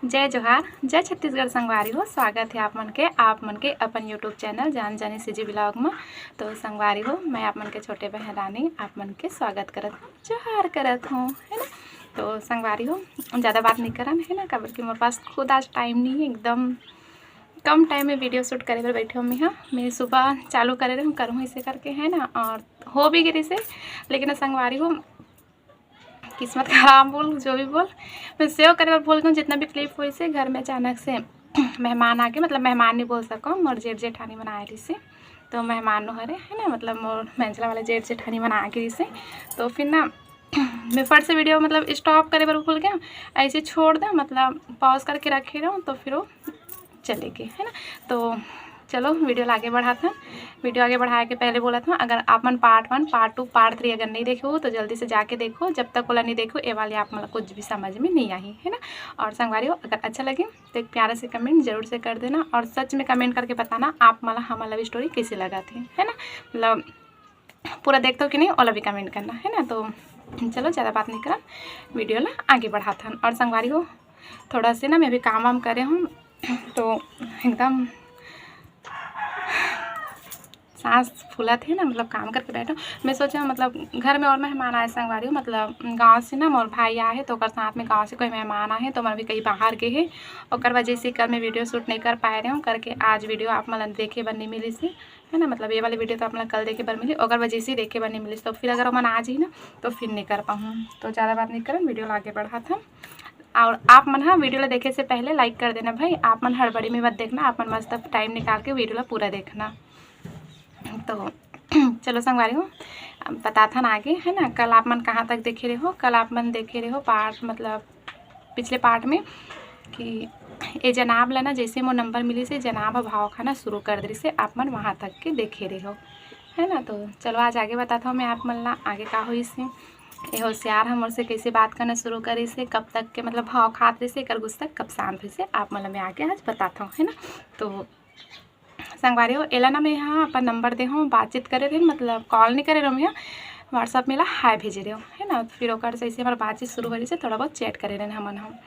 जय जोहार, जय छत्तीसगढ़ संगवारी हो। स्वागत है आप मन के अपन यूट्यूब चैनल जान जानी सीजी ब्लॉग में। तो संगवारी हो, मैं आप मन के छोटे बहन रानी आप मन के स्वागत करत हूँ, जोहार करत हूँ, है ना। तो संगवारी हो, ज़्यादा बात नहीं करन, है ना, काबर कि मेरे पास खुद आज टाइम नहीं है, एकदम कम टाइम में वीडियो शूट करे पर बैठे हूँ। मैं सुबह चालू करे रही हूँ, करूँ इसे करके, है ना, और हो भी गिरी से। लेकिन संगवारी हो, किस्मत खराब बोल जो भी बोल, मैं सेव करे और भूल गई। जितना भी क्लिप हुई से घर में अचानक से मेहमान आके, मतलब मेहमान नहीं बोल सको, मोर जेठ जेठानी बना रही से। तो मेहमान हरे, है ना, मतलब मोर मंझला वाले जेठ जेठानी बना के रही से। तो फिर ना मैं फट से वीडियो मतलब स्टॉप करे पर भूल गया, ऐसे छोड़ दें, मतलब पॉज करके रखे रहूँ तो फिर वो चलेगी, है ना। तो चलो वीडियो आगे बढ़ाते हैं। वीडियो आगे बढ़ाए के पहले बोला था, अगर आप मन पार्ट 1, पार्ट 2, पार्ट 3 अगर नहीं देखे हो तो जल्दी से जाके देखो। जब तक वाला नहीं देखो ये वाले आप मतलब कुछ भी समझ में नहीं आई, है ना। और संगवारी हो, अगर अच्छा लगे तो एक प्यारा से कमेंट जरूर से कर देना, और सच में कमेंट करके बताना आप मतलब हमारा लव स्टोरी कैसी लगा थी, है ना। मतलब पूरा देखते हो कि नहीं, वाला भी कमेंट करना, है ना। तो चलो ज़्यादा बात नहीं करा, वीडियो ला आगे बढ़ाता हूँ। और संगवारी हो, थोड़ा से ना मैं भी काम वाम करे हूँ, तो एकदम सांस फूला थे ना, मतलब काम करके बैठा। मैं सोचा मतलब घर में और मेहमान आए संगवारी हो, मतलब गांव से ना मोर भाई आए तो ओकर साथ में गांव से कोई मेहमान आए तो मैं भी कहीं बाहर गए है, और वजह से कल मैं वीडियो शूट नहीं कर पाए रहे हूँ करके। आज वीडियो आप मतलब देखे बन नहीं मिली से, है ना, मतलब ये वाली वीडियो तो आप मतलब कल देखे बन मिली, और वजह से देखे बन नहीं मिली। तो फिर अगर मन आज ही ना तो फिर नहीं कर पाऊँ। तो ज़्यादा बात नहीं करें, वीडियो आगे बढ़ा था। और आप मन हाँ वीडियो ला देखे से पहले लाइक कर देना भाई, आप मन हड़बड़ी में मत देखना, आप मन मस्त टाइम निकाल के वीडियो ला पूरा देखना। तो चलो संगवारी हो, बता था ना आगे, है ना। कल आप मन कहाँ तक देखे रहे हो, कल आप मन देखे रहे हो पार्ट मतलब पिछले पार्ट में कि ये जनाब ला ना जैसे वो नंबर मिली से जनाब भाव खाना शुरू कर दी से आप मन वहाँ तक के देखे रहे हो, है ना। तो चलो आज आगे बताता हूँ मैं आप मन ला आगे का हुई से। ये होशियार हमर से कैसे बात करना शुरू करी से, कब तक के मतलब भाव खात रही से, कर गुस्सा कब शांत हुई से, आप मतलब मैं आगे आज बताता हूँ, है ना। तो संगवारी हो, एला ना मैं यहाँ अपन नंबर दे हूँ, बातचीत करे रहे, मतलब कॉल नहीं करे रहो, मैं व्हाट्सअप में ला हाय भेजे रहे हो, है ना। फिर ओकर से ऐसे हमारा बातचीत शुरू करी से थोड़ा बहुत चैट करे रहे हमन हम।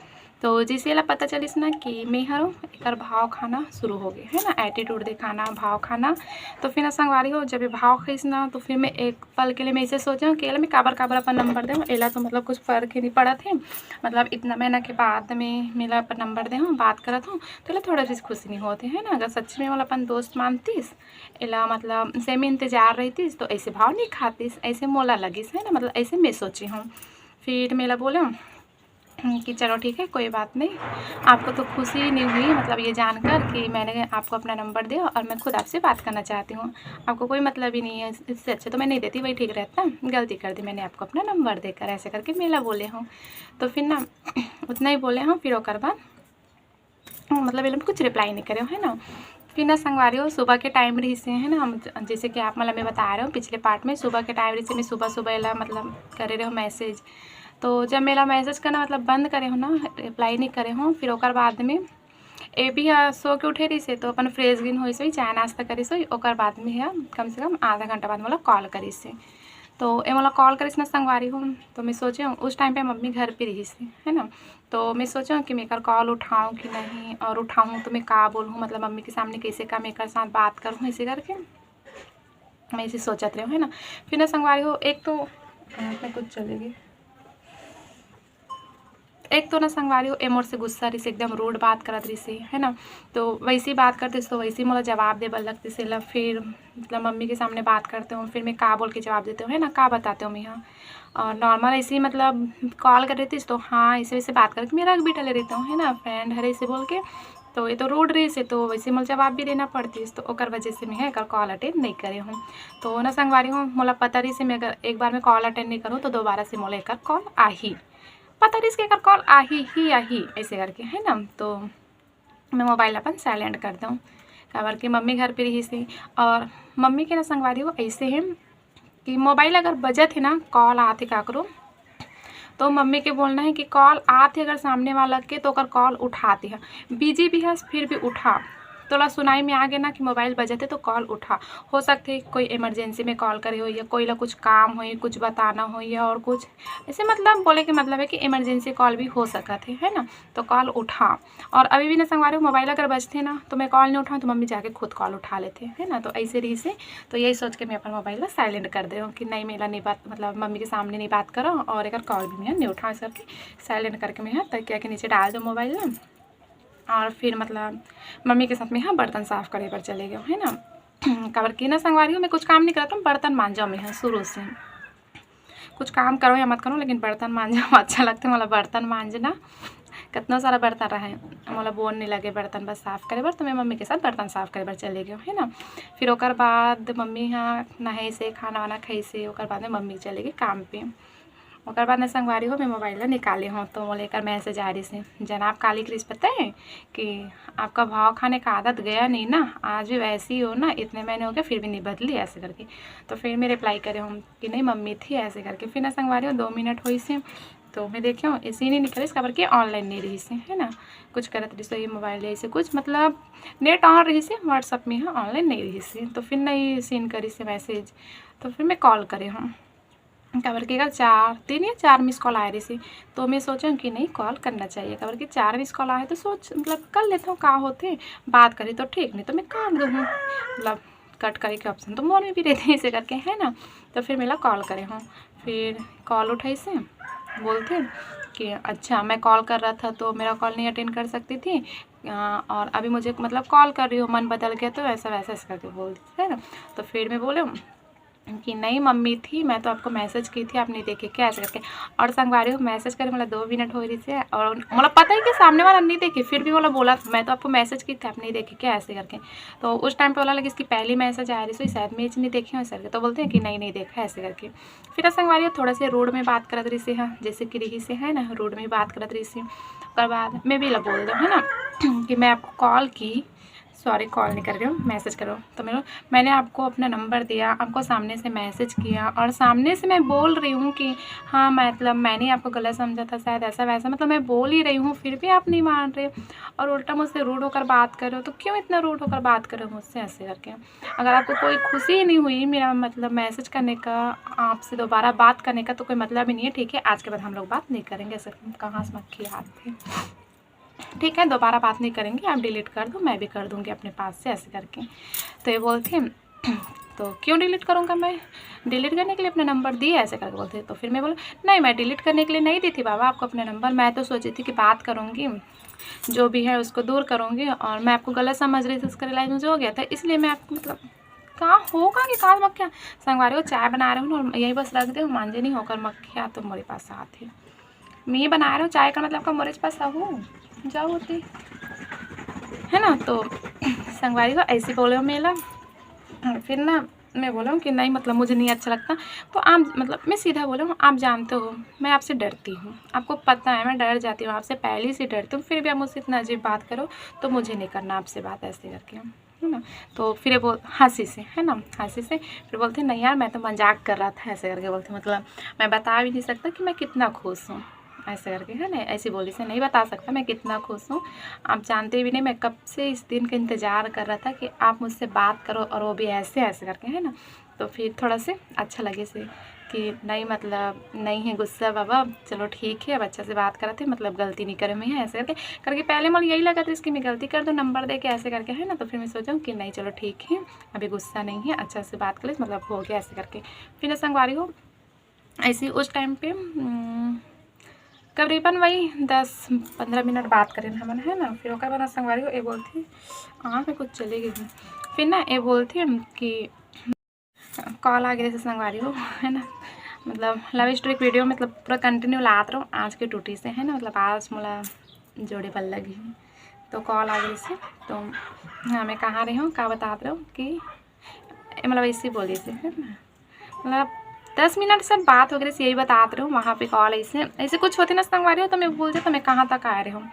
तो जैसे ला पता चलिस ना कि मैं हरो एक भाव खाना शुरू हो गए, है ना, एटीट्यूड दिखाना, भाव खाना। तो फिर ना संगवारी हो, जब ये भाव खाइस ना तो फिर मैं एक पल के लिए मैं ऐसे सोचा कि एला मैं काबर काबर अपन नंबर दे, एला तो मतलब कुछ फ़र्क ही नहीं पड़ा थे, मतलब इतना महीना के बाद में मेरा अपन नंबर दे हूँ बात करत हूँ तो एला थोड़ा सी खुशी नहीं होते, है ना। अगर सच में वाला अपन दोस्त मानतीस, एला मतलब सेम इंतजार रहतीस तो ऐसे भाव नहीं खातीस, ऐसे मोला लगिस, है ना, मतलब ऐसे मैं सोची हूँ। फिर मेला बोले कि चलो ठीक है कोई बात नहीं, आपको तो खुशी नहीं हुई मतलब ये जानकर कि मैंने आपको अपना नंबर दिया और मैं खुद आपसे बात करना चाहती हूँ, आपको कोई मतलब ही नहीं है, इससे अच्छा तो मैं नहीं देती, वही ठीक रहता, गलती कर दी मैंने आपको अपना नंबर देकर, ऐसे करके मेला बोले हूँ। तो फिर ना उतना ही बोले हूँ, फिर ओकर बाद मतलब ये लोग कुछ रिप्लाई नहीं करे, है ना। फिर ना संगवारी हो, सुबह के टाइम रही से, है ना, हम जैसे कि आप मतलब मैं बता रहे हो पिछले पार्ट में सुबह के टाइम रही से मैं सुबह सुबह ला मतलब करे रहे हो मैसेज। तो जब मेरा मैसेज करना मतलब बंद करे हो ना, रिप्लाई नहीं करे हो, फिर ओकर बाद में ए भी सो के उठे रही से तो अपन फ्रेश गिन हुई सोई, चाय नाश्ता करी सोई, ओकर बाद में है कम से कम आधा घंटा बाद मतलब कॉल करी से। तो ये मतलब कॉल करिस ना संगवारी हूँ, तो मैं सोचे उस टाइम पे मम्मी घर पे रही से, है ना। तो मैं सोचा कि मैं कर कॉल उठाऊँ कि नहीं, और उठाऊँ तो मैं का बोलूँ, मतलब मम्मी के सामने कैसे का मैं साथ बात करूँ, ऐसे करके मैं इसे सोचत रही हूँ, है ना। फिर ना संगवारी हो, एक तो मैं कुछ चलेगी, एक तो ना संगवारी हो एमोर से गुस्सा रही से, एकदम रूड बात करत रही से, है ना। तो वैसे ही बात करते तो वैसे ही मतलब जवाब दे बल लगती से ला, फिर मतलब मम्मी के सामने बात करते हूँ, फिर मैं का बोल के जवाब देते हूँ, है ना, का बताते हूँ मैं यहाँ। और नॉर्मल ऐसे ही मतलब कॉल कर रही थी तो हाँ ऐसे वैसे बात करके मैं रख भी टले रहता हूँ, है ना, फ्रेंड हरे से बोल के। तो ये तो रूड रही से तो वैसे मतलब जवाब भी देना पड़ती है, तो ओकर वजह से मैं कर कॉल अटेंड नहीं करे हूँ। तो ना संगवारी हूँ, मोला पता रही से मैं अगर एक बार मैं कॉल अटेंड नहीं करूँ तो दोबारा से मोला एक कॉल आ ही पता नहीं इसके कर कॉल आ ही ऐसे करके, है ना। तो मैं मोबाइल अपन साइलेंट कर दूँ, काबर कि मम्मी घर पे रही सी, और मम्मी के ना संगवारी हो ऐसे है कि मोबाइल अगर बजत है ना, कॉल आते का करो तो मम्मी के बोलना है कि कॉल आते अगर सामने वाला के तो अगर कॉल उठाती है, बिजी भी है फिर भी उठा, थोड़ा सुनाई में आ गया ना कि मोबाइल बजते तो कॉल उठा। हो सकते कोई इमरजेंसी में कॉल करे हो या कोई ला कुछ काम हो, कुछ बताना हो या और कुछ ऐसे, मतलब बोले कि मतलब है कि इमरजेंसी कॉल भी हो सकत है ना। तो कॉल उठा। और अभी भी ना संगवारी हो मोबाइल अगर बजते ना तो मैं कॉल नहीं उठाऊँ तो मम्मी जाके खुद कॉल उठा लेते है ना। तो ऐसे रही से तो यही सोच के मैं अपना मोबाइल साइलेंट कर दे कि नहीं मेरा नहीं बात, मतलब मम्मी के सामने नहीं बात करो और अगर कॉल भी मैं नहीं उठाऊँ, इस करके साइलेंट करके मैं तकिया के नीचे डाल दो मोबाइल में। और फिर मतलब मम्मी के साथ में बर्तन साफ़ करे पर चले गए है ना। कवर की ना संगवारी हो मैं कुछ काम नहीं करता हूँ, बर्तन मांझा में शुरू से। कुछ काम करो या मत करो लेकिन बर्तन मांझना अच्छा लगता है, मतलब बर्तन मांझना। कितना सारा बर्तन रहे, मतलब बोन नहीं लगे बर्तन बस साफ़ करे बर, तो मैं मम्मी के साथ बर्तन साफ़ करे बर चले गए है ना। फिर ओकर बाद मम्मी यहाँ नहाई से खाना वाना खाई से ओकर बाद में मम्मी चले गई काम पे। ओकर बाद में संगवारी हो मैं मोबाइल निकाले हूँ तो वो लेकर मैसेज आ रही से, जनाब काली क्रिस पता है कि आपका भाव खाने का आदत गया नहीं ना, आज भी वैसी ही हो ना, इतने महीने हो गए फिर भी नहीं बदली ऐसे करके। तो फिर मैं रिप्लाई करे हूँ कि नहीं मम्मी थी ऐसे करके। फिर ना संगवारी हो 2 मिनट हुई से तो मैं देखे हूँ इसी नहीं निकले इसका करके ऑनलाइन नहीं रही से है ना। कुछ करत रही से ये मोबाइल ऐसे कुछ मतलब नेट ऑन रही से व्हाट्सअप में है ऑनलाइन नहीं रही से। तो फिर नहीं सीन करी से मैसेज, तो फिर मैं कॉल करे हूँ कवर के 3 या 4 मिस कॉल आए रही से। तो मैं सोचा कि नहीं कॉल करना चाहिए, कवर के 4 मिस कॉल आए तो सोच मतलब कर लेता हूँ का होते बात करी तो ठीक, नहीं तो मैं काट दूँ मतलब कट करे के ऑप्शन तो मोर में भी रहते हैं इसे करके है ना। तो फिर मेरा कॉल करे हूँ, फिर कॉल उठाई से बोलते कि अच्छा मैं कॉल कर रहा था तो मेरा कॉल नहीं अटेंड कर सकती थी और अभी मुझे मतलब कॉल कर रही हो मन बदल गया तो ऐसा वैसा ऐसा करके बोलती है ना। तो फिर मैं बोले कि नहीं मम्मी थी मैं तो आपको मैसेज की थी आप नहीं देखे क्या ऐसे करके। और संगवारी हो मैसेज करे मतलब 2 मिनट हो रही थी और मतलब पता है कि सामने वाला नहीं देखे फिर भी बोला मैं तो आपको मैसेज की थी आप नहीं देखे क्या ऐसे करके। तो उस टाइम पे बोला लगे इसकी पहली मैसेज आ रही थी शायद मैच नहीं देखे हो सर के, तो बोलते हैं कि नहीं देखा ऐसे करके। फिर संगवारी हो थोड़ा से रोड में बात करत रही से हाँ जैसे कि रही से है ना रोड में बात करत रही से। उसके बाद मैं भी बोल दूँ है ना कि मैं आपको कॉल की, सॉरी कॉल नहीं कर रही हूँ मैसेज करो। तो मैंने आपको अपना नंबर दिया, आपको सामने से मैसेज किया और सामने से मैं बोल रही हूँ कि हाँ मतलब मैंने आपको गलत समझा था शायद ऐसा वैसा, मतलब मैं बोल ही रही हूँ फिर भी आप नहीं मान रहे और उल्टा मुझसे रूड होकर बात कर रहे हो। तो क्यों इतना रूड होकर बात कर रहे हो मुझसे ऐसे करके। अगर आपको कोई खुशी ही नहीं हुई मेरा मतलब मैसेज करने का, आपसे दोबारा बात करने का, तो कोई मतलब ही नहीं है ठीक है, आज के बाद हम लोग बात नहीं करेंगे ऐसे। कहाँ से मक्खी आती है, ठीक है दोबारा बात नहीं करेंगे आप डिलीट कर दो मैं भी कर दूँगी अपने पास से ऐसे करके। तो ये बोलते तो क्यों डिलीट करूँगा मैं, डिलीट करने के लिए अपना नंबर दिए ऐसे करके बोलते। तो फिर मैं बोला नहीं मैं डिलीट करने के लिए नहीं दी थी बाबा आपको अपना नंबर, मैं तो सोची थी कि बात करूँगी जो भी है उसको दूर करूँगी और मैं आपको गलत समझ रही थी उसका रिलाइज मुझे हो गया था इसलिए मैं आपको मतलब कहाँ होगा कि कहाँ मक्खियाँ। संगवारी हो चाय बना रहे हूँ यही बस रख दे मांझे नहीं होकर मक्खियाँ तो मेरे पास आती मैं बना रहा हूँ चाय का मतलब का मेरे पास आहूँ जाओ होती है ना। तो संगवारी को ऐसे बोले हो मेला फिर ना मैं बोला हूँ कि नहीं मतलब मुझे नहीं अच्छा लगता। तो आप मतलब मैं सीधा बोला हूँ आप जानते हो मैं आपसे डरती हूँ, आपको पता है मैं डर जाती हूँ आपसे पहले से डरती हूँ, फिर भी आप मुझसे इतना अजीब बात करो तो मुझे नहीं करना आपसे बात ऐसे करके है ना। तो फिर ये बोल हंसी से है ना हंसी से फिर बोलते नहीं यार मैं तो मजाक कर रहा था ऐसे करके बोलते, मतलब मैं बता भी नहीं सकता कि मैं कितना खुश हूँ ऐसे करके है ना। ऐसी बोली से नहीं बता सकता मैं कितना खुश हूँ, आप जानते भी नहीं मैं कब से इस दिन का इंतज़ार कर रहा था कि आप मुझसे बात करो और वो भी ऐसे ऐसे करके है ना। तो फिर थोड़ा से अच्छा लगे से कि नहीं मतलब नहीं है गुस्सा बाबा चलो ठीक है अब अच्छा से बात करते मतलब गलती नहीं करे मैं ऐसे करके पहले मुझे यही लगा था इसकी मैं गलती कर दूँ नंबर दे के ऐसे करके है ना। तो फिर मैं सोचा कि नहीं चलो ठीक है अभी गुस्सा नहीं है अच्छा से बात कर मतलब हो गया ऐसे करके। फिर संगवारी हो ऐसी उस टाइम पे करीबन वही 10-15 मिनट बात करें हम है ना। फिर ओकर बाद संगवारी हो ये बोलती आँख में कुछ चली गई फिर ना ये बोलती कि कॉल आ गया जैसे संगवारी हो है ना। मतलब लव स्टोरी वीडियो मतलब पूरा कंटिन्यू लात रहा हूँ आज की टूटी से है ना, मतलब आज मोला जोड़े बल लगी है तो कॉल आ गई से। तो हाँ मैं कहाँ रही हूँ क्या बता रहा हूँ कि मतलब ऐसे बोली से है ना मतलब 10 मिनट से बात हो गई यही बता रही हूँ वहाँ पे कॉल ऐसे ऐसे कुछ होते ना संगवारी हो तो मैं बोलती तो मैं कहाँ तक आ रही हूँ।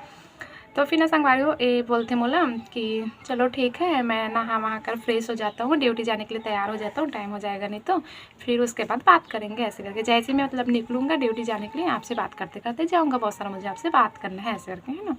तो फिर ना संगवारी हो ये बोलते मोला कि चलो ठीक है मैं नहा वहाँ कर फ्रेश हो जाता हूँ ड्यूटी जाने के लिए तैयार हो जाता हूँ टाइम हो जाएगा नहीं तो फिर उसके बाद बात करेंगे ऐसे करके। जैसे मैं मतलब निकलूँगा ड्यूटी जाने के लिए आपसे बात करते करते जाऊँगा बहुत सारा मुझे आपसे बात करना है ऐसे करके है ना।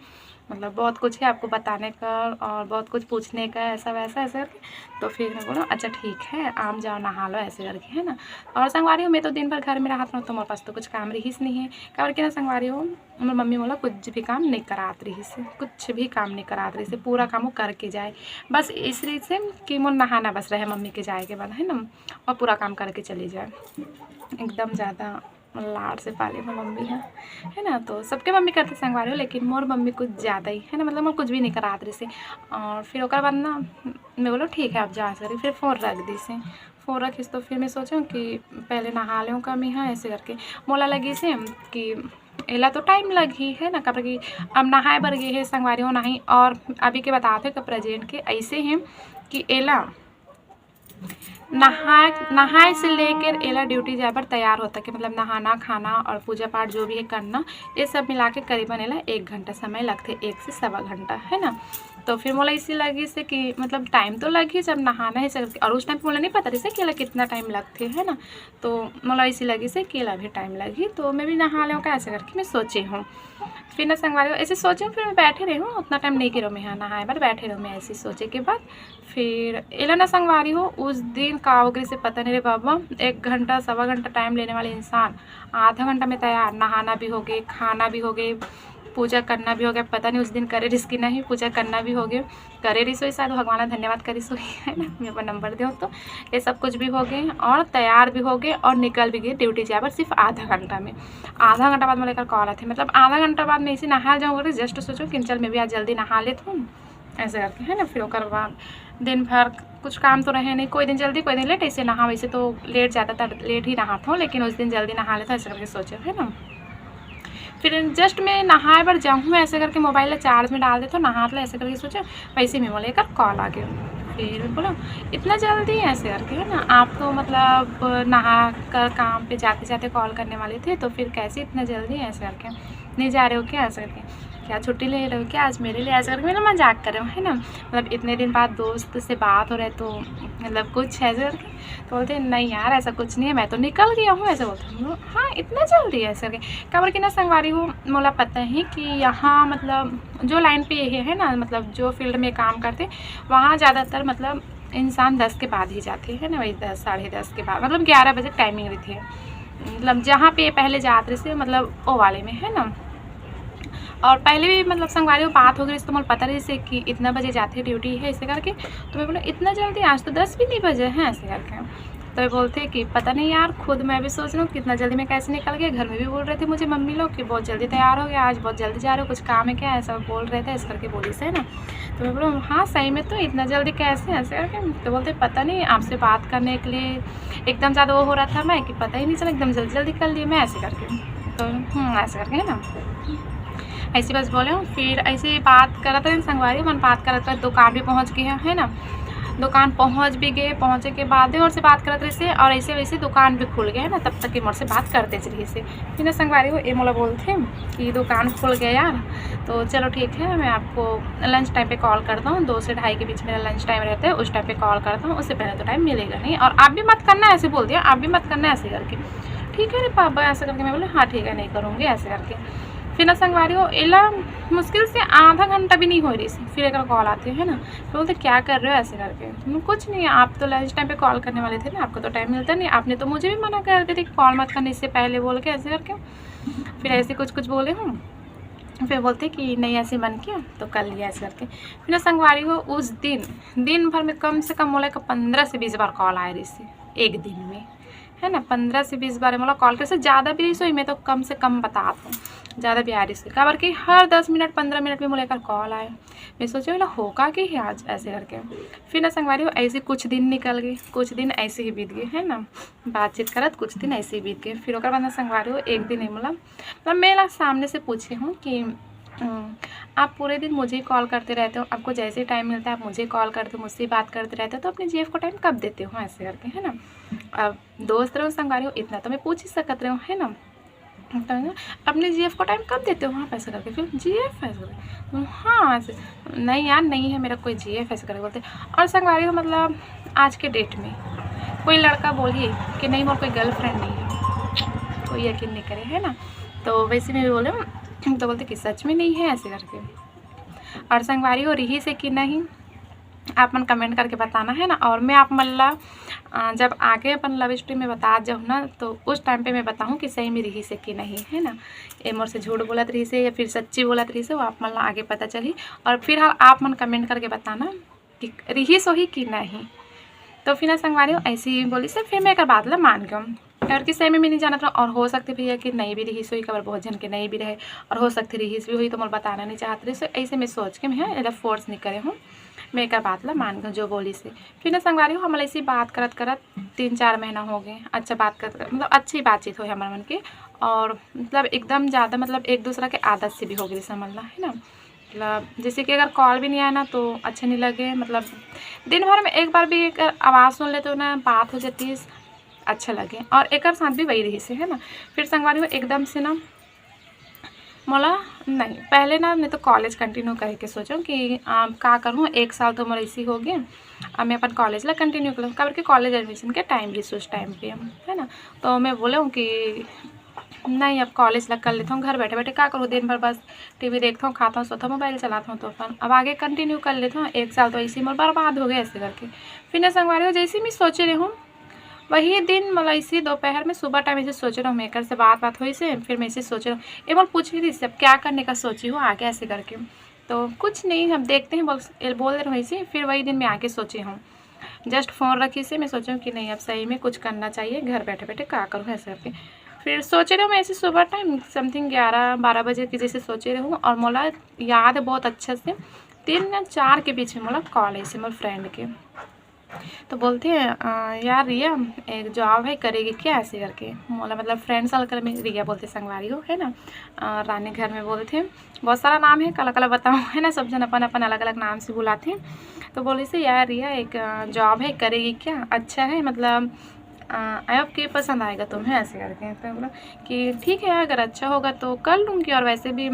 मतलब बहुत कुछ है आपको बताने का और बहुत कुछ पूछने का, ऐसा वैसा ऐसे करके। तो फिर मैं बोला अच्छा ठीक है आप जाओ नहा लो ऐसे करके, है ना। और संगवारी हो मैं तो दिन भर घर में रहा था तो मेरे पास तो कुछ काम रही नहीं है करके ना। संगवारी हो मेरी मम्मी बोला कुछ भी काम नहीं करात रही से, कुछ भी काम नहीं करात रही से, पूरा काम वो करके जाए बस इस रीत से कि मोर नहाना बस रहे मम्मी के जाए के बाद, है ना, और पूरा काम करके चली जाए। एकदम ज़्यादा लाड से पाले में मम्मी है ना। तो सबके मम्मी करते संगवारी हो लेकिन मोर मम्मी कुछ ज़्यादा ही, है ना, मतलब मोर कुछ भी नहीं करात रही से। और फिर ओकर बाद ना मैं बोलो ठीक है आप जा करी, फिर फ़ोन रख दी से। फ़ोन रखिस तो फिर मैं सोचूँ कि पहले नहा लें कमी है ऐसे करके। मोला लगी से कि एला तो टाइम लगी है ना, कब कि अब नहाए बर गए है संगवारी हो नहीं। और अभी के बताते कि प्रेजेंट के ऐसे हैं कि एला नहाए से लेकर एला ड्यूटी जाए पर तैयार होता कि मतलब नहाना खाना और पूजा पाठ जो भी है करना, ये सब मिला के करीबन एला 1 घंटा समय लगते, 1 से सवा घंटा, है ना। तो फिर मोला इसी लगी से कि मतलब टाइम तो लगी जब नहाना है सब, और उस टाइम मोला नहीं पता रही से कि एला कितना टाइम लगते, है ना। तो मोला इसी लगी से कि एला भी टाइम लगी तो मैं भी नहा लूँ का ऐसे करके मैं सोची हूँ। फिर ना संगवारी ऐसे सोचे फिर मैं बैठे रही हूँ, उतना टाइम नहीं गिरो मैं यहाँ नहाए बार बैठे रहो मैं ऐसे सोचे के बाद। फिर एला ना संगवारी हो उस दिन कावगरी से पता नहीं रे बाबा, 1 घंटा सवा घंटा टाइम लेने वाले इंसान आधा घंटा में तैयार, नहाना भी हो गए, खाना भी हो गए, पूजा करना भी हो गया। पता नहीं उस दिन करे रिस की नहीं, पूजा करना भी हो गया, करे रिसोई शायद भगवान धन्यवाद करी सोई, है ना, मेरे पर नंबर दो। तो ये सब कुछ भी हो गए और तैयार भी हो गए और निकल भी गए ड्यूटी जाए पर सिर्फ आधा घंटा में। आधा घंटा बाद मैं लेकर कॉल आते, मतलब आधा घंटा बाद मैं इसे नहा जाऊँगी, जस्ट सोचो कि चल मैं भी आज जल्दी नहा लेती हूँ ऐसे करके, है ना। फिर ओकर बाद दिन भर कुछ काम तो रहे नहीं, कोई दिन जल्दी कोई दिन लेट, ऐसे नहा वैसे तो लेट ज़्यादातर लेट ही नहाता हूँ लेकिन उस दिन जल्दी नहा लेता ऐसे करके सोचे, है ना। फिर जस्ट मैं नहाए बार जाऊँ ऐसे करके मोबाइल चार्ज में डाल देता हूँ, नहा ले ऐसे करके सोचा वैसे में लेकर कॉल आ गया। फिर बोला इतना जल्दी ऐसे करके, है ना, आप तो मतलब नहा कर काम पे जाते जाते कॉल करने वाले थे तो फिर कैसे इतना जल्दी ऐसे करके, नहीं जा रहे हो क्या ऐसे करके, क्या छुट्टी ले रहे हो क्या आज मेरे लिए ऐसे करके, मेरा मजाक कर रहे हो, है ना, मतलब इतने दिन बाद दोस्त से बात हो रहा है तो मतलब कुछ ऐसे करके। तो बोलते नहीं यार ऐसा कुछ नहीं है, मैं तो निकल गया हूँ ऐसे बोलते हैं। हाँ इतना जल्दी ऐसे करके कबर की ना संगवारी हूँ मोला पता है कि यहाँ मतलब जो लाइन पे ये है ना, मतलब जो फील्ड में काम करते वहाँ ज़्यादातर मतलब इंसान 10 के बाद ही जाते हैं ना, वही 10 साढ़े 10 के बाद, मतलब 11 बजे टाइमिंग रहती है, मतलब जहाँ पे पहले जाते से मतलब वो वाले में, है ना। और पहले भी मतलब संगवारी में बात हो गई तो मुझे पता रही से कि इतना बजे जाते ड्यूटी है ऐसे करके। तो मैं बोला इतना जल्दी, आज तो 10 भी नहीं बजे हैं ऐसे करके। तो वे बोलते कि पता नहीं यार, खुद मैं भी सोच रहा हूँ कितना जल्दी मैं कैसे निकल गया। घर में भी बोल रहे थे मुझे मम्मी लोग कि बहुत जल्दी तैयार हो गया, आज बहुत जल्दी जा रहे हो, कुछ काम है क्या, ऐसा बोल रहे थे इस करके बोली से, है ना। तो मैं बोला हाँ सही में, तो इतना जल्दी कैसे ऐसे करके। तो बोलते पता नहीं आपसे बात करने के लिए एकदम ज़्यादा वो हो रहा था मैं कि पता ही नहीं चला, एकदम जल्दी जल्दी कर लिए मैं ऐसे करके। तो ऐसे करके, है ना, ऐसी बस बोले हूँ। फिर ऐसे बात करा था संगवारी मन, बात करा था दुकान भी पहुँच गए हैं, है ना, दुकान पहुँच भी गए, पहुँचे के बाद और से बात करते से और ऐसे वैसे दुकान भी खुल गया है ना, तब तक कि मोर से बात करते चलिए से। फिर ना संगवारी हो ये मोला बोलते कि दुकान खुल गया यार, तो चलो ठीक है मैं आपको लंच टाइम पे कॉल करता हूँ, 2 से ढाई के बीच मेरा लंच टाइम रहता है, उस टाइम पे कॉल करता हूँ, उससे पहले तो टाइम मिलेगा नहीं, और आप भी मत करना ऐसे बोल दिया, आप भी मत करना ऐसे करके। ठीक है रे पापा ऐसे करके मैं बोले हाँ ठीक है नहीं करूँगी ऐसे करके। फिर ना संगवारी हो एला मुश्किल से आधा घंटा भी नहीं हो रही थी, फिर एक कॉल आती है ना, तो बोलते क्या कर रहे हो ऐसे करके। कुछ नहीं, आप तो लंच टाइम पे कॉल करने वाले थे ना, आपको तो टाइम मिलता नहीं, आपने तो मुझे भी मना कर दी थी कॉल मत करने इससे पहले बोल के ऐसे करके। फिर ऐसे कुछ कुछ बोले हूँ, फिर बोलते कि नहीं ऐसे मन किया तो कर लिया ऐसे करके। फिर ना संगवारी हो उस दिन भर में कम से कम मोला का 15 से 20 बार कॉल आए रही से एक दिन में, है ना, 15 से 20 बार मोला कॉल कर, ज़्यादा भी रही मैं तो कम से कम बताता हूँ, ज़्यादा भी आ रही से खबर कि हर 10 मिनट 15 मिनट में मुझे लेकर कॉल आए। मैं सोचा बोला होगा कि है आज ऐसे करके। फिर ना संगवारी हो ऐसे कुछ दिन निकल गए, कुछ दिन ऐसे ही बीत गए, है ना, बातचीत करत कुछ दिन ऐसे ही बीत गए। फिर ओकर बाद ना संगवारी हो एक दिन मतलब मैं सामने से पूछे हूँ कि आप पूरे दिन मुझे ही कॉल करते रहते हो, आपको जैसे टाइम मिलता है आप मुझे कॉल करते हो, मुझसे बात करते रहते हो, तो अपने जीएफ को टाइम कब देते हो ऐसे करके, है ना। अब दोस्त रहो संगवारी हो इतना तो मैं पूछ ही सकते रहे हो, है ना, तो अपने जीएफ को टाइम कब देते हो हाँ पैसे करके। फिर जीएफ ऐसे करके हाँ ऐसे, नहीं यार नहीं है मेरा कोई जीएफ ऐसे करके बोलते। और संगवारी हो मतलब आज के डेट में कोई लड़का बोलिए कि नहीं मोर कोई गर्लफ्रेंड नहीं है, कोई यकीन नहीं करे, है ना। तो वैसे में भी बोले तो बोलते कि सच में नहीं है ऐसे करके। और संगवारी हो रही से कि नहीं आप मन कमेंट करके बताना है ना। और मैं आप मल्ला जब आगे अपन लव स्टोरी में बता जाऊँ ना तो उस टाइम पे मैं बताऊँ कि सही में रही से कि नहीं, है ना। ये मोर से झूठ बोलत रही से या फिर सच्ची बोलत रही से, वो आप मन आगे पता चली। और फिर आप मन कमेंट करके बताना कि रही सो ही कि नहीं। तो फिर ना संगवारी हो ऐसी ही बोली से फिर मैं एक बात ला मान गया और कि सही में नहीं जाना था। और हो सकती भैया कि नहीं भी रही सोई, खबर बहुत जन के नहीं भी रहे और हो सकती रही भी हुई तो मैं बताना नहीं चाहती रही। सो ऐसे मैं सोच के मैं फोर्स नहीं करे हूँ, मैं एक बात ला मान गया जो बोली से। फिर ना संगवारी हो हम ऐसी बात करत करत 3-4 महीना हो गए। अच्छा बात करत मतलब अच्छी बातचीत हो हमारे मन की, और मतलब एकदम ज़्यादा मतलब एक दूसरा के आदत से भी हो गई समझना, है ना। मतलब जैसे कि अगर कॉल भी नहीं आया ना तो अच्छा नहीं लगे, मतलब दिन भर में एक बार भी एक आवाज़ सुन लेते हो ना, बात हो जाती है, अच्छा लगे। और एक साथ भी वही रही से, है ना। फिर संगवारी हो एकदम से ना मोला नहीं, पहले ना मैं तो कॉलेज कंटिन्यू करके सोचूँ कि का करूँ। 1 साल तो मोर ऐसी हो गए, अब मैं अपन कॉलेज ला कंटिन्यू करूँ करके कॉलेज एडमिशन के टाइम भी उस टाइम पे, है ना। तो मैं बोला हूँ कि नहीं अब कॉलेज लग कर लेता हूँ, घर बैठे बैठे क्या करूँ, दिन भर बस टीवी देखता हूँ, खाता हूँ, सोता हूँ, मोबाइल चलाता हूँ। तो अपन अब आगे कंटिन्यू कर लेता हूँ। 1 साल तो इसी में बर्बाद हो गया ऐसे करके। फिर ना संगवारी हो जैसे मैं सोच रही हूँ वही दिन मतलब इसी दोपहर में सुबह टाइम ऐसे सोच रहा हूँ, मेकर से बात हुई से फिर मैं इसे सोच रहा हूँ एक बार पूछ रही थी अब क्या करने का सोची हूँ आगे ऐसे करके। तो कुछ नहीं हम देखते हैं बोल रहे रही से। फिर वही दिन मैं आके सोची हूँ, जस्ट फ़ोन रखी से मैं सोचा हूँ कि नहीं अब सही में कुछ करना चाहिए, घर बैठे बैठे क्या करूँ ऐसे करके। फिर सोचे रहे मैं ऐसे सुबह टाइम समथिंग 11-12 बजे की जैसे सोचे रहूँ। और मोला याद है बहुत अच्छे से 3 या 4 के बीच में मोला कॉल है से मोर फ्रेंड के। तो बोलते हैं यार रिया एक जॉब है करेगी क्या ऐसे करके। मोला मतलब फ्रेंड सर्कल में रिया बोलते संगवारी हो, है ना। रानी घर में बोलते हैं, बहुत सारा नाम है कल कल बताऊँ, है ना। सब जन अपन अपन अलग अलग नाम से बुलाते हैं। तो बोले से यार रिया एक जॉब है करेगी क्या, अच्छा है मतलब अब के पसंद आएगा तुम्हें ऐसे करके। तो बोला कि ठीक है अगर अच्छा होगा तो कर लूँगी। और वैसे भी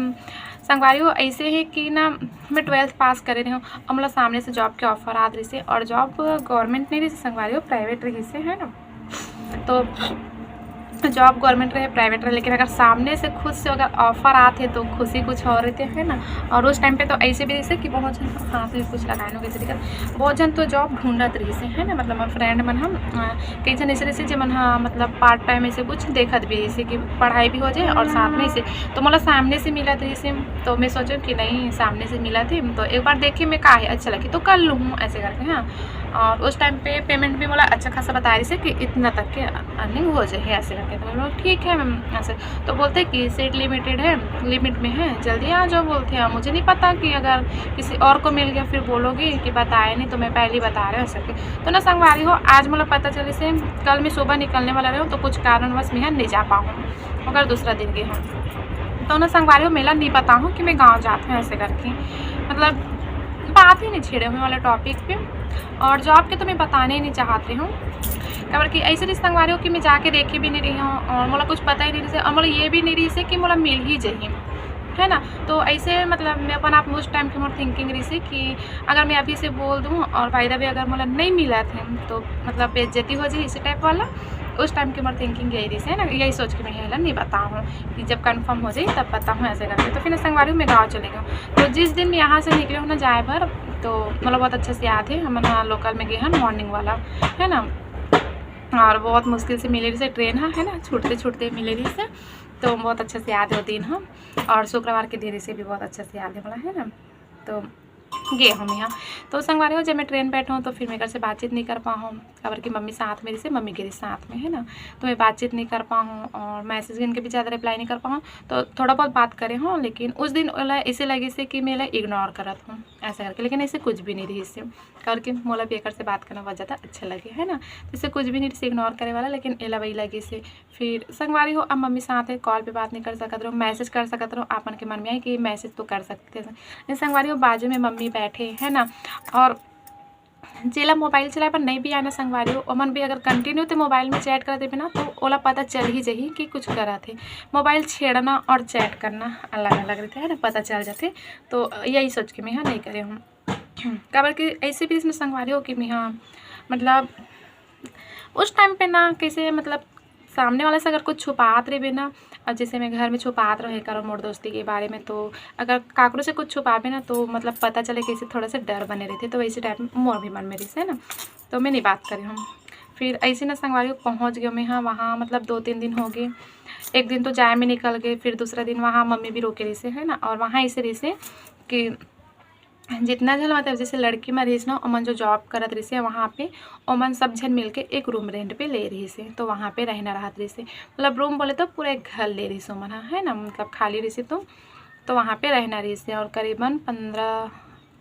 संगवारी हो ऐसे है कि ना मैं 12th पास करे रही हूँ और मतलब सामने से जॉब के ऑफर आ रही से, और जॉब गवर्नमेंट नहीं रही से संगवारी हो प्राइवेट रही से, है ना। तो जॉब गवर्नमेंट रहे प्राइवेट रहे, लेकिन अगर सामने से खुद से अगर ऑफर आते तो खुशी कुछ और रहते, है ना। और उस टाइम पे तो ऐसे भी जैसे कि बहुत जन हाथ में कुछ लगाने कैसे दिक्कत बहुत जन तो जॉब ढूंढत रही से, है ना। मतलब हम फ्रेंड मन हम कई जन ऐसे जैसे जमन हाँ मतलब पार्ट टाइम ऐसे कुछ देखत भी जैसे कि पढ़ाई भी हो जाए और साथ में इसे। तो मतलब सामने से मिला था इसे, तो मैं सोचूँ कि नहीं सामने से मिला थी तो एक बार देखिए मैं का है अच्छा लगी तो कर लूँ ऐसे करके। हाँ और उस टाइम पे पेमेंट भी बोला अच्छा खासा बता रही से कि इतना तक के अर्निंग हो जाए ऐसे करके। तो बोलो ठीक है मैम ऐसे। तो बोलते कि सीट लिमिटेड है, लिमिट में है, जल्दी आ जाओ बोलते हैं। मुझे नहीं पता कि अगर किसी और को मिल गया फिर बोलोगी कि बताया नहीं, तो मैं पहले ही बता रहे हो ऐसे करके। तो ना संगवारी हो आज मतलब पता चले से कल मैं सुबह निकलने वाला रही हूँ तो कुछ कारणवश मैं नहीं जा पाऊँ अगर दूसरा दिन की हूँ। तो ना संगवारी हो मेला नहीं पता हूँ कि मैं गाँव जाती हूँ ऐसे करके, मतलब बात ही नहीं छेड़े हुए वाले टॉपिक पे। और जॉब के तो मैं बताने ही नहीं चाहती हूँ खबर कि ऐसे रिश्ते संगवारी हो कि मैं जाके देखी भी नहीं रही हूँ और मोला कुछ पता ही नहीं रही और मोला ये भी नहीं रही से कि मोला मिल ही जाइए, है ना। तो ऐसे मतलब मैं अपन आप उस टाइम की मोर थिंकिंग रही से कि अगर मैं अभी से बोल दूँ और फायदा भी अगर मोला नहीं मिला थे तो मतलब बेइज्जती हो जाए इसी टाइप वाला। उस टाइम की मोर थिंकिंग यही रही से, है ना। यही सोच के मैं हेला नहीं बताऊँ कि जब कंफर्म हो जाए तब बताऊँ ऐसे करके। तो फिर संगवारी में गाँव चले गए। तो जिस दिन मैं यहाँ से निकले हूँ ना जाए भर तो मतलब बहुत अच्छे से याद है हम लोकल में गए हैं मॉर्निंग वाला, है ना। और बहुत मुश्किल से मिले रही से ट्रेन है ना, छूटते छूटते मिले रही से। तो बहुत अच्छे से याद है वो दिन हम। और शुक्रवार के दिन से भी बहुत अच्छे से याद है बोला, है ना। तो गए हम यहाँ। तो संगवारी हो जब मैं ट्रेन बैठा हूँ तो फिर मेरे से बातचीत नहीं कर पाऊँ खबर कि मम्मी साथ मेरी से मम्मी गिरी साथ में, है ना। तो मैं बातचीत नहीं कर पाऊँ और मैसेज इनके भी ज़्यादा रिप्लाई नहीं कर पाऊँ। तो थोड़ा बहुत बात करे हूँ लेकिन उस दिन ऐसे लगे से कि मैं इग्नोर करत हूँ ऐसा करके, लेकिन ऐसे कुछ भी नहीं रही इससे करके मोला बेकर से बात करना बहुत ज़्यादा अच्छा लगे, है ना। तो इससे कुछ भी नहीं से इग्नोर करे वाला, लेकिन एला वही लगे से फिर संगवारी हो अब मम्मी साथ है कॉल पे बात नहीं कर सकत रहो, मैसेज कर सकत रहो। आपन के मन में आए कि मैसेज तो कर सकते हैं। संगवारी हो बाजू में मम्मी बैठे, है ना। और जेला मोबाइल चलाए पर नहीं भी आना संगवारी हो ओमन भी अगर कंटिन्यू तो मोबाइल में चैट कर देवे ना तो ओला पता चल ही जाही कि कुछ करा थे। मोबाइल छेड़ना और चैट करना अलग अलग रहते है ना, पता चल जाते। तो यही सोच के मैं हाँ नहीं करे हूँ काबर कि ऐसे भी इसमें संगवारी हो कि मैं हाँ मतलब उस टाइम पे ना कैसे मतलब सामने वाले से अगर कुछ छुपात रहे ना अब जैसे मैं घर में छुपात रहे करो मोर दोस्ती के बारे में, तो अगर काकरो से कुछ छुपावे ना तो मतलब पता चले कैसे थोड़ा सा डर बने रहते, तो वैसे टाइप में मोर भी मन में रही है ना, तो मैं नहीं बात करी हूँ। फिर ऐसे ना संगवारी पहुँच गए मैं, हाँ वहाँ मतलब 2-3 दिन हो गए। एक दिन तो जाए में निकल गए, फिर दूसरा दिन वहाँ मम्मी भी रोके रही से है ना। और वहाँ ऐसे रही से कि जितना जन मतलब जैसे लड़की में रही ना, ओमन जो जॉब करत रही से वहाँ पे, ओमन सब जन मिल के एक रूम रेंट पे ले रही से, तो वहाँ पे रहना रहत रही से। मतलब रूम बोले तो पूरा एक घर ले रही से ओमन, है ना, मतलब खाली रही से, तो वहाँ पे रहना रही से। और करीबन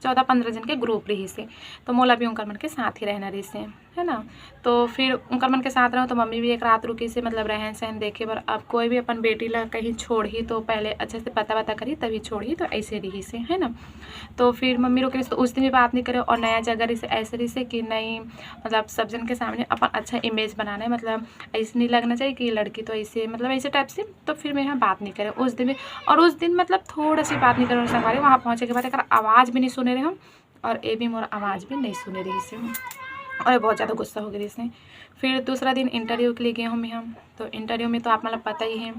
14-15 जन के ग्रुप रही से, तो मोला भी उनकर मन के साथ ही रहना रही से, है ना। तो फिर उनकर मन के साथ रहो, तो मम्मी भी एक रात रुकी से मतलब रहन सहन देखे बर। अब कोई भी अपन बेटी ला कहीं छोड़ी तो पहले अच्छे से पता करी तभी छोड़ी, तो ऐसे रही से, है ना। तो फिर मम्मी रोके रही, तो उस दिन भी बात नहीं करे, और नया जगह रही से ऐसे रही से कि नहीं मतलब सब जन के सामने अपन अच्छा इमेज बनाना है, मतलब ऐसे नहीं लगना चाहिए कि लड़की तो ऐसे मतलब ऐसे टाइप से। तो फिर मैं यहाँ बात नहीं करे उस दिन भी, और उस दिन मतलब थोड़ा सी बात नहीं करे संगवारी। वहाँ पहुँचे के बाद एक आवाज़ भी नहीं सुने रहे हम, और ये भी मोर आवाज़ भी नहीं सुने रही से, और बहुत ज़्यादा गुस्सा हो गई इसने। फिर दूसरा दिन इंटरव्यू के लिए गए हम। तो इंटरव्यू में तो आप मतलब पता ही है,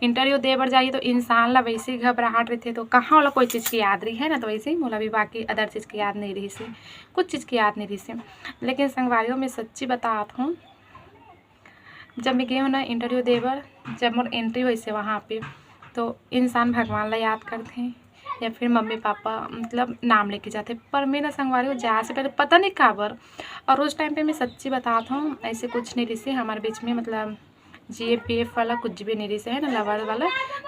इंटरव्यू दे बर जाइए तो इंसान ला वैसे ही घबराहट रही थे, तो कहाँ वाला कोई चीज़ की याद रही है ना, तो वैसे ही मोला भी बाकी अदर चीज़ की याद नहीं रही से, कुछ चीज़ की याद नहीं रही से। लेकिन संगवारियों में सच्ची बतात हूँ, जब मैं गई हूँ ना इंटरव्यू दे बर, जब मोर एंट्री हुई से वहाँ पे, तो इंसान भगवान ला याद करते हैं या फिर मम्मी पापा मतलब नाम लेके जाते, पर मैं ना संगवारी हूँ जा से पहले पता नहीं काबर। और उस टाइम पे मैं सच्ची बताता हूँ, ऐसे कुछ नहीं रही से हमारे बीच में, मतलब GF वाला कुछ भी नहीं रही से, है ना, लवर वाला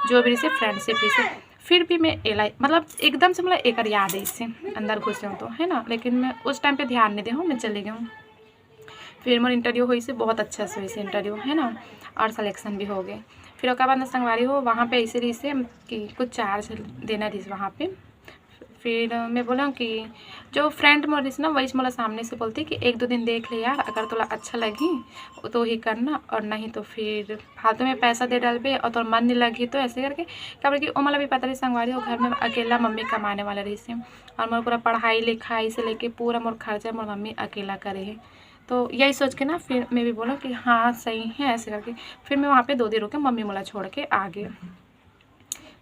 जो भी रही से, फ्रेंडशिप रही से। फिर भी मैं एला मतलब एकदम से मतलब एक याद है इससे अंदर घुसे हूँ तो, है ना। लेकिन मैं उस टाइम पे ध्यान नहीं दे हूँ, मैं चले गई हूँ। फिर मोर इंटरव्यू हुई से बहुत अच्छा से हुई से इंटरव्यू, है ना, और सिलेक्शन भी हो गए। फिर उसके बाद ना संगवारी हो वहाँ पे ऐसे रही से कि कुछ चार्ज देना रही वहाँ पे। फिर मैं बोला कि जो फ्रेंड मोर रही ना वही मोला सामने से बोलती कि 1-2 दिन देख ले यार, अगर तोला अच्छा लगी तो ही करना, और नहीं तो फिर फालतू में पैसा दे डालबे और तोर मन नहीं लगी तो ऐसे करके। क्या कि वो मतलब भी पता रही संगवारी हो घर में अकेला मम्मी कमाने वाला रही से, और मोर पूरा पढ़ाई लिखाई से लेके पूरा मोर खर्चा मोर मम्मी अकेला करे है। तो यही सोच के ना फिर मैं भी बोला कि हाँ सही है ऐसे करके। फिर मैं वहाँ पे 2 दिन रुके, मम्मी मोला छोड़ के आ गए।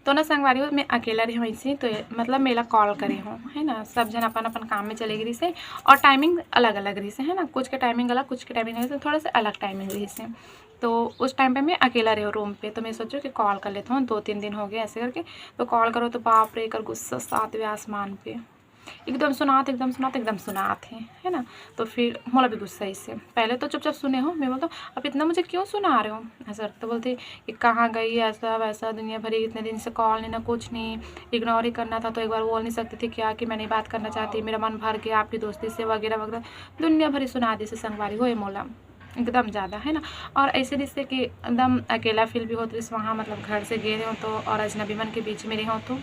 तो ना संगवारी हो मैं अकेला रही हूँ ऐसे, तो मतलब मेला कॉल करी हूँ, है ना, सब जन अपन अपन काम में चले गई से, और टाइमिंग अलग अलग रही से, है ना, कुछ के टाइमिंग अलग कुछ के टाइमिंग अलग, तो थोड़ा सा अलग टाइमिंग रही से। तो उस टाइम पे मैं अकेला रही हूँ रूम पे, तो मैं सोचूँ कि कॉल कर लेता हूँ, 2-3 दिन हो गए ऐसे करके। तो कॉल करो तो बाप रे कर गुस्सा 7वें आसमान पे, एकदम सुनात एकदम सुनात है ना। तो फिर मोला भी गुस्सा इससे, पहले तो चुपचाप सुने हो, मैं बोलता हूँ अब इतना मुझे क्यों सुना रहे हो ऐसा। तो बोलते कि कहाँ गई ऐसा वैसा, दुनिया भरी इतने दिन से कॉल नहीं ना कुछ नहीं, इग्नोर ही करना था, तो एक बार बोल नहीं सकती थी क्या कि मैं नहीं बात करना चाहती, मेरा मन भर गया आपकी दोस्ती से वगैरह वगैरह, दुनिया भरी सुना दी से संगवारी हो मोला एकदम ज़्यादा, है ना। और ऐसे जिससे कि एकदम अकेला फील भी होता है वहाँ, मतलब घर से गए रहे हो तो, और अजनबी मन के बीच में रहे हो तो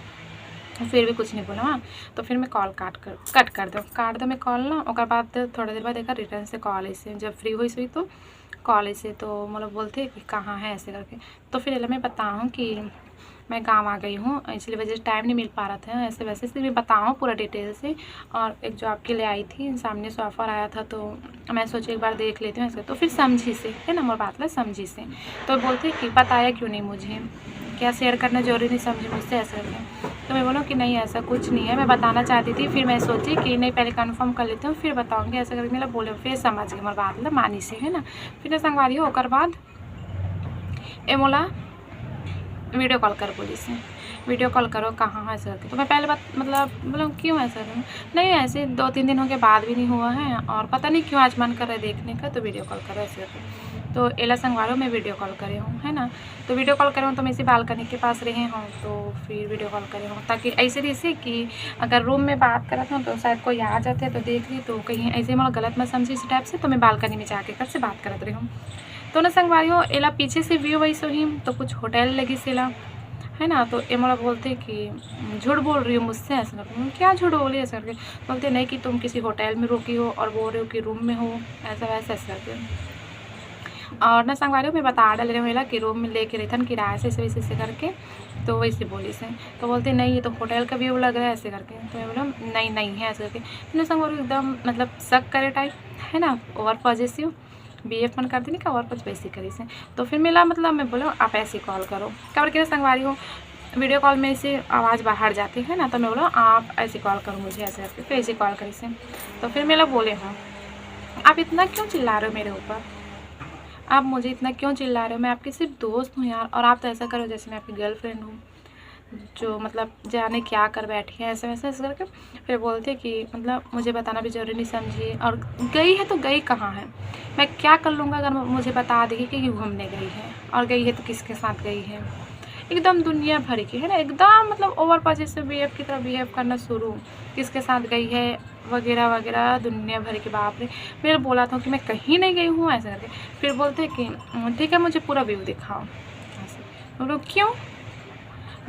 फिर भी कुछ नहीं बोला। हाँ, तो फिर मैं कॉल कट कर दो मैं कॉल ना, और बाद थोड़ा देर बाद एक रिटर्न से कॉल ऐसे जब फ्री हुई तो कॉल ऐसे, तो मतलब बोलते कि कहाँ है ऐसे करके। तो फिर मैं बताऊँ कि मैं गांव आ गई हूँ, इसलिए वजह से टाइम नहीं मिल पा रहा था ऐसे वैसे से मैं बताऊँ पूरा डिटेल से। और एक जॉब के लिए आई थी, सामने से ऑफ़र आया था, तो मैं सोची एक बार देख लेती हूँ ऐसे। तो फिर समझी से, है ना, मोर बात ला समझी से, तो बोलते कि बताया क्यों नहीं मुझे, क्या शेयर करना जरूरी नहीं समझी मुझसे ऐसे करके। तो मैं बोलूँ कि नहीं ऐसा कुछ नहीं है, मैं बताना चाहती थी, फिर मैं सोची कि नहीं पहले कंफर्म कर लेती हूँ फिर बताऊँगी ऐसा करके। मतलब बोले फिर समझ गए मोर बात ला मानी से, है ना। फिर संगवारी हो ओकर बाद ए मोला वीडियो कॉल कर बोली से, वीडियो कॉल करो कहाँ है ऐसे करके। तो मैं पहले बात मतलब बोला क्यों ऐसा करूँ, नहीं ऐसे 2-3 दिनों के बाद भी नहीं हुआ है, और पता नहीं क्यों आज मन कर रहा है देखने का, तो वीडियो कॉल करो ऐसे करके। तो एला संगवारो मैं वीडियो कॉल करे हूँ, है ना। तो वीडियो कॉल करे हूँ तो मैं इसी बालकनी के पास रहे हूँ, तो फिर वीडियो कॉल करे हूँ ताकि ऐसे जैसे कि अगर रूम में बात करत हूँ तो शायद कोई आ जाते तो देख ली, तो कहीं ऐसे मतलब गलत मत समझी इस टाइप से। तो मैं बालकनी में जाके कर से बात करत रही हूँ। तो ना संगवारी हो एला पीछे से व्यू वैसे ही, तो कुछ होटल लगी सेला, है ना। तो ये मोला बोलते कि झूठ बोल रही हो मुझसे ऐसा करके। क्या झूठ बोली ऐसा करके, बोलते नहीं कि तुम किसी होटल में रुकी हो और बोल रहे हो कि रूम में हो ऐसा वैसा ऐसा करके। और ना संगवारी हो मैं बता डाल रही हूँ कि रूम में लेके रही था किराए से ऐसे करके, तो वैसे बोली से। तो बोलते नहीं ये तो होटल का व्यू लग रहा है ऐसे करके। तो मैं बोला नहीं है ऐसे करके। तो संगवारी एकदम मतलब शक करे टाइप, है ना, ओवर पॉजिटिव। BF मन कर देने का और कुछ वैसे करी से। तो फिर मिला मतलब मैं बोला आप ऐसे कॉल करो, कबर के संगवारी हो वीडियो कॉल में से आवाज़ बाहर जाती है ना, तो मैं बोला आप ऐसे कॉल करो मुझे ऐसे करके, फिर ऐसे कॉल करी से। तो फिर मेरा बोले हाँ आप इतना क्यों चिल्ला रहे हो मेरे ऊपर, आप मुझे इतना क्यों चिल्ला रहे हो, मैं आपकी सिर्फ दोस्त हूँ यार, और आप तो ऐसा करो जैसे मैं आपकी गर्लफ्रेंड हूँ, जो मतलब जाने क्या कर बैठी है ऐसे वैसे ऐसे करके। फिर बोलते कि मतलब मुझे बताना भी ज़रूरी नहीं समझी, और गई है तो गई कहाँ है, मैं क्या कर लूँगा अगर मुझे बता देगी कि घूमने गई है, और गई है तो किसके साथ गई है। एकदम दुनिया भर की है ना, एकदम मतलब ओवर पॉजिटिव BF की तरह बिहेव करना शुरू, किसके साथ गई है वगैरह वगैरह दुनिया भर के। बाप रे, फिर बोला था कि मैं कहीं नहीं गई हूँ ऐसे करके। फिर बोलते कि ठीक है मुझे पूरा व्यू दिखाओ ऐसे। बोलो क्यों,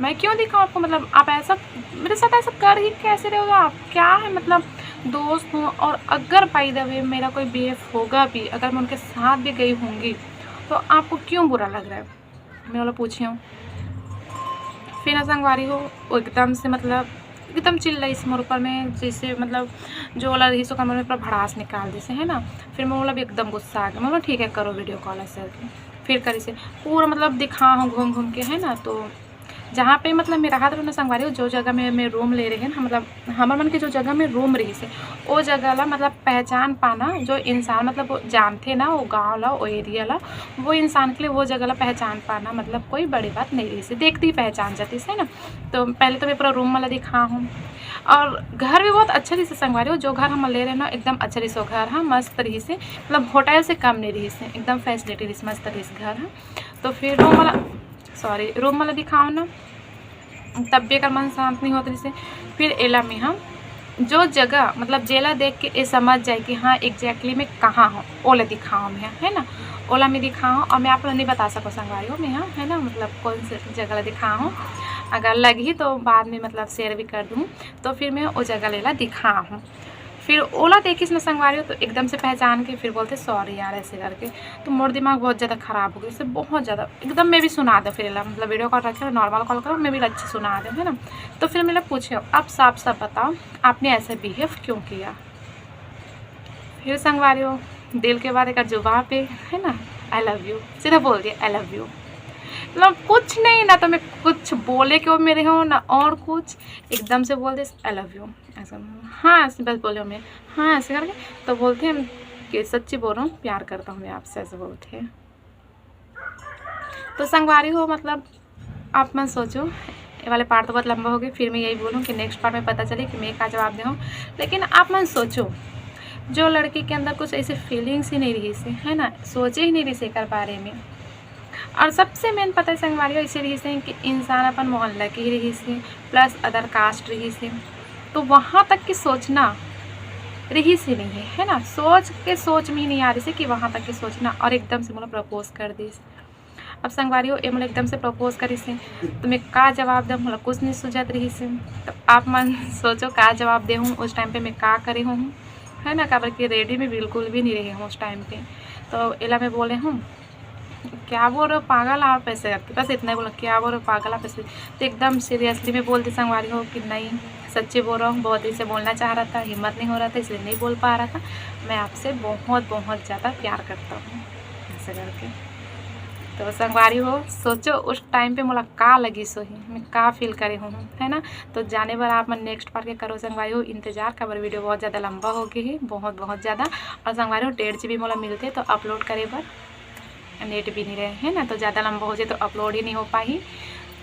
मैं क्यों दिखाऊँ आपको, मतलब आप ऐसा मेरे साथ ऐसा कर ही कैसे रहोगे आप, क्या है मतलब दोस्त हूँ, और अगर बाय द वे मेरा कोई BF होगा भी, अगर मैं उनके साथ भी गई होंगी तो आपको क्यों बुरा लग रहा है, मैं वाला पूछी हूँ। फिर ना संगवारी हो वो एकदम से मतलब एकदम चिल्लाई इस मोर ऊपर में, जैसे मतलब जो वाला रही सो कमर में पूरा भड़ास निकाल दी से है ना। फिर मैं बोला भी एकदम गुस्सा आ गया, मैं बोला ठीक है करो वीडियो कॉल ऐसे करके। फिर करी से पूरा मतलब दिखा हूँ घूम घूम के है ना, तो जहाँ पे मतलब मेरा हाथ रहना संगवारी हो, जो जगह में मैं रूम ले रही है ना, मतलब हमारे मन के जो जगह में रूम रही से वो जगह ला मतलब पहचान पाना, जो इंसान मतलब वो जानते ना वो गाँव ला वो एरिया ला, वो इंसान के लिए वो जगह ला पहचान पाना मतलब कोई बड़ी बात नहीं रही से, देखती ही पहचान जाती से ना। तो पहले तो मैं पूरा रूम वाला दिखा हूँ, और घर भी बहुत अच्छे से संगवारी हो, जो घर हम ले रहे हैं ना एकदम अच्छे रही से घर है, मस्त तरीके से मतलब होटल से कम नहीं रही से, एकदम फैसिलिटी रही मस्त तरीके से घर है। तो फिर रूम वाला दिखाओ ना, तब भी अगर मन शांत नहीं होता जैसे। फिर एला में हम जो जगह मतलब जेला देख के ये समझ जाए कि हाँ एग्जैक्टली मैं कहाँ हूँ, ओला दिखाऊँ मैं है ना, ओला में दिखाऊँ। और मैं आप लोग नहीं बता सको संगवारी हो मैं यहाँ है ना मतलब कौन सी जगह दिखाऊँ, अगर लगी तो बाद में मतलब शेयर भी कर दूँ। तो फिर मैं वो जगह लेला दिखाऊँ। फिर ओला देखी इसमें संगवारी हो तो एकदम से पहचान के फिर बोलते सॉरी यार ऐसे करके। तो मोर दिमाग बहुत ज़्यादा ख़राब हो गया इससे, बहुत ज़्यादा एकदम मैं भी सुना दूँ। फिर मतलब वीडियो कॉल रखे नॉर्मल कॉल करो मैं भी अच्छी सुना दूँ है ना। तो फिर मैंने पूछे अब साफ साफ बताओ आपने ऐसे बिहेव क्यों किया। फिर संगवारी हो दिल के बाद एक जवाब पे है ना, आई लव यू, सीधा बोल दिया आई लव यू। मतलब कुछ नहीं ना, तो मैं कुछ बोले क्यों मेरे हो ना और कुछ, एकदम से बोल दे आई लव यू ऐसा। हाँ ऐसे बस बोले मैं हाँ ऐसे करके। तो बोलते हैं कि सच्ची बोल रहा हूँ प्यार करता हूँ मैं आपसे, ऐसे बोलते हैं। तो संगवारी हो मतलब आप मत सोचो, ये वाले पार्ट तो बहुत लंबा हो गया, फिर मैं यही बोलूँ कि नेक्स्ट पार्ट में पता चले कि मैं क्या जवाब दूँ। लेकिन आप मत सोचो जो लड़की के अंदर कुछ ऐसे फीलिंग्स ही नहीं रही से है ना, सोचे ही नहीं रही से कर बारे में। और सबसे मेन पता है संगवारी हो इसी रही से कि इंसान अपन मोहल्ला की ही रही से प्लस अदर कास्ट रही से, तो वहाँ तक की सोचना रही से नहीं है ना, सोच में ही नहीं आ रही से कि वहाँ तक की सोचना। और एकदम से मतलब प्रपोज कर दी। अब संगवारी हो ये मतलब एकदम से प्रपोज करी से तो मैं का जवाब दूँ, मतलब कुछ नहीं सुझत रही से। तो आप मन सोचो का जवाब दे हूँ उस टाइम पे मैं का करे हूँ है ना, का बल्कि रेडी में बिल्कुल भी नहीं रही हूँ उस टाइम पे। तो एला मैं बोले हूँ क्या बोल रहे हो पागल आप ऐसे करके, बस इतना ही बोला क्या बोल रहे हो पागल आप ऐसे। तो एकदम सीरियसली में बोलती संगवारी हो कि नहीं सच्ची बोल रहा हूँ, बहुत दिन से बोलना चाह रहा था हिम्मत नहीं हो रहा था इसलिए नहीं बोल पा रहा था, मैं आपसे बहुत बहुत ज़्यादा प्यार करता हूँ ऐसे करके। तो संगवारी हो सोचो उस टाइम पे मोला का लगी सोही मैं का फील करे हूँ है ना। तो जाने पर आप मन नेक्स्ट पार्ट के करो संगवारी हो इंतजार का, वीडियो बहुत ज़्यादा लंबा हो गई है बहुत ज़्यादा। और संगवारी हो 1.5 GB मोला मिलते तो अपलोड करे पर नेट भी नहीं रहे है ना, तो ज़्यादा लंबा हो जाए तो अपलोड ही नहीं हो पाई।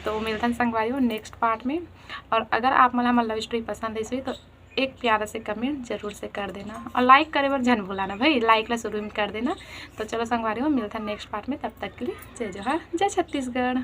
तो मिलता है संगवारी हो नेक्स्ट पार्ट में। और अगर आप मतलब हमारा लव स्टोरी पसंद है तो एक प्यारा से कमेंट जरूर से कर देना, और लाइक करे पर जन भुलाना भाई, लाइक ला शुरू में कर देना। तो चलो संगवारी हो मिलता है नेक्स्ट पार्ट में, तब तक के लिए जय जोहार जय छत्तीसगढ़।